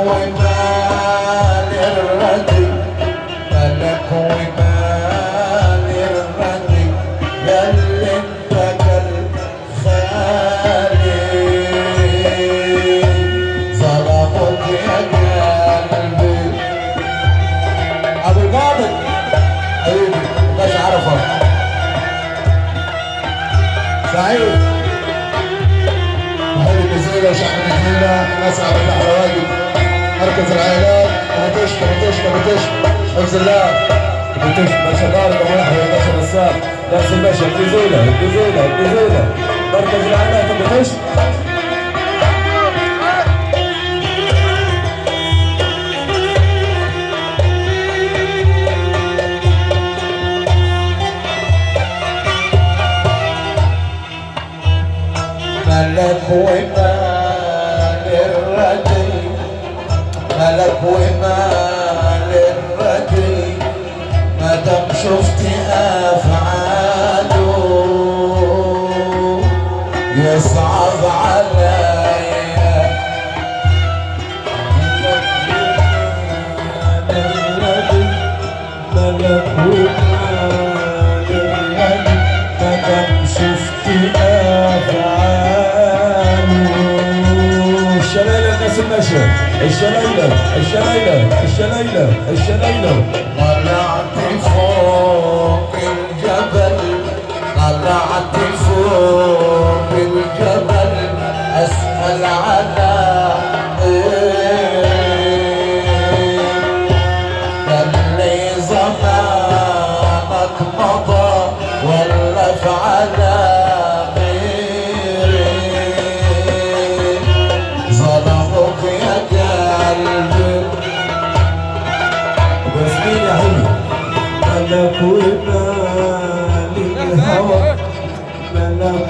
ومال الردي ملك ومال الردي ياللي انت كالخالي ظلمك يا قلبي ابو القاضي حبيبي مش عارفه سعيد هذه الجزيرة شعب الجزيرة ناس على الحواجب مركز العائلات بتش حفظ الله بتش باشا بارك ابو يحيى باشا نصار نفس الباشا الجزيرة مركز العائلات بتش ملك ومال الردي ملك ومال الردي ما دام شفتي افعاله يصعب عليا ملك ومال الردي ما دام شفتي الشليلة طلعت فوق الجبل طلعت فوق الجبل أسأل على قال لي زمانك مضى ولا فعلى ملك ومال الهوى